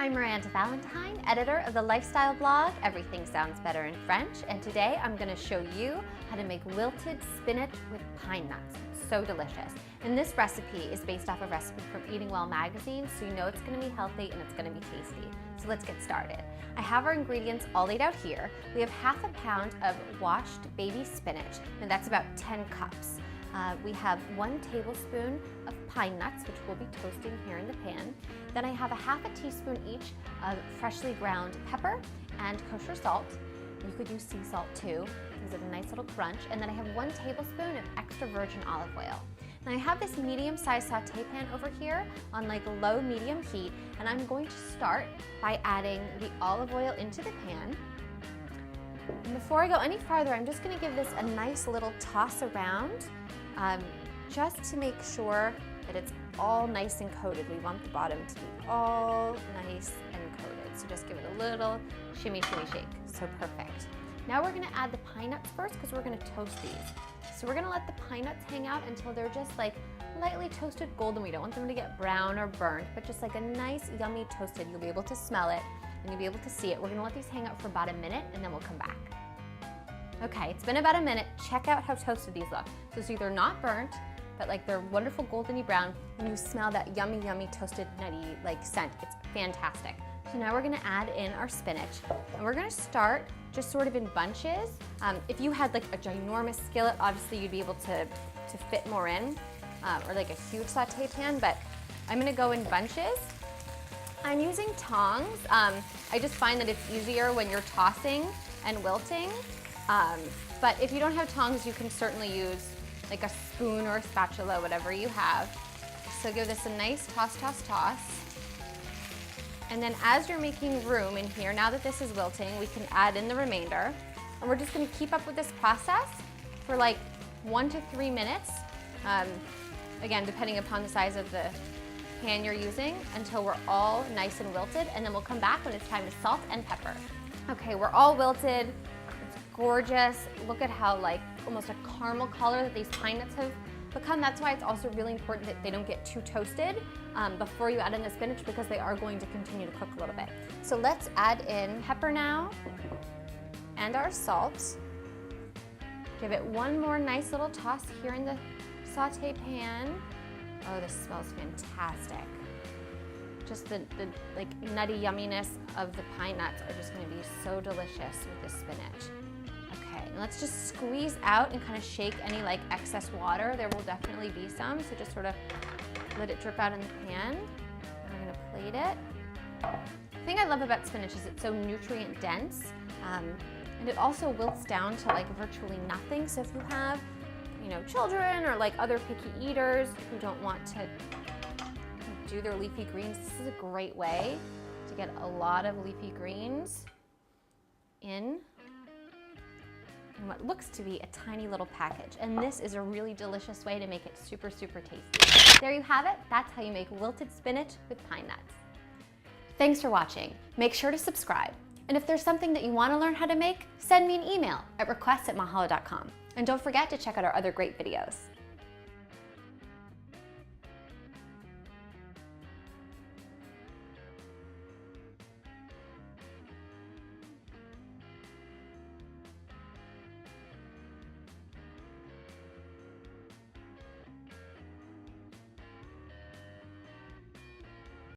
I'm Miranda Valentine, editor of the lifestyle blog Everything Sounds Better in French, and today I'm going to show you how to make wilted spinach with pine nuts. So delicious. And this recipe is based off a recipe from Eating Well magazine, so you know it's going to be healthy and it's going to be tasty. So let's get started. I have our ingredients all laid out here. We have half a pound of washed baby spinach, and that's about 10 cups. We have 1 tablespoon of pine nuts, which we'll be toasting here in the pan. Then I have a half a teaspoon each of freshly ground pepper and kosher salt. You could use sea salt too, gives it a nice little crunch. And then I have 1 tablespoon of extra virgin olive oil. Now I have this medium-sized saute pan over here on like low-medium heat, and I'm going to start by adding the olive oil into the pan. And before I go any farther, I'm just going to give this a nice little toss around, just to make sure that it's all nice and coated. We want the bottom to be all nice and coated. So just give it a little shimmy, shimmy, shake. So perfect. Now we're going to add the pine nuts first because we're going to toast these. So we're going to let the pine nuts hang out until they're just like lightly toasted golden. We don't want them to get brown or burnt, but just like a nice, yummy toasted. You'll be able to smell it and you'll be able to see it. We're going to let these hang out for about a minute and then we'll come back. Okay, it's been about a minute. Check out how toasted these look. So it's either not burnt, but like they're wonderful goldeny brown, and you smell that yummy, yummy toasted nutty like scent. It's fantastic. So now we're gonna add in our spinach, and we're gonna start just sort of in bunches. If you had like a ginormous skillet, obviously you'd be able to fit more in, or like a huge saute pan, but I'm gonna go in bunches. I'm using tongs. I just find that it's easier when you're tossing and wilting. But if you don't have tongs, you can certainly use like a spoon or a spatula, whatever you have. So give this a nice toss, toss, toss. And then as you're making room in here, now that this is wilting, we can add in the remainder. And we're just gonna keep up with this process for like 1 to 3 minutes. Again, depending upon the size of the pan you're using, until we're all nice and wilted. And then we'll come back when it's time to salt and pepper. Okay, we're all wilted. Gorgeous. Look at how like almost a caramel color that these pine nuts have become. That's why it's also really important that they don't get too toasted before you add in the spinach, because they are going to continue to cook a little bit. So let's add in pepper now and our salt. Give it one more nice little toss here in the saute pan. Oh, this smells fantastic. Just the like nutty yumminess of the pine nuts are just going to be so delicious with this spinach. Okay, and let's just squeeze out and kind of shake any like excess water. There will definitely be some, so just sort of let it drip out in the pan. And I'm going to plate it. The thing I love about spinach is it's so nutrient dense, and it also wilts down to like virtually nothing. So if you have, you know, children or like other picky eaters who don't want to do their leafy greens, this is a great way to get a lot of leafy greens in what looks to be a tiny little package. And this is a really delicious way to make it super, super tasty. There you have it. That's how you make wilted spinach with pine nuts. Thanks for watching. Make sure to subscribe. And if there's something that you want to learn how to make, send me an email at requests@mahalo.com. And don't forget to check out our other great videos.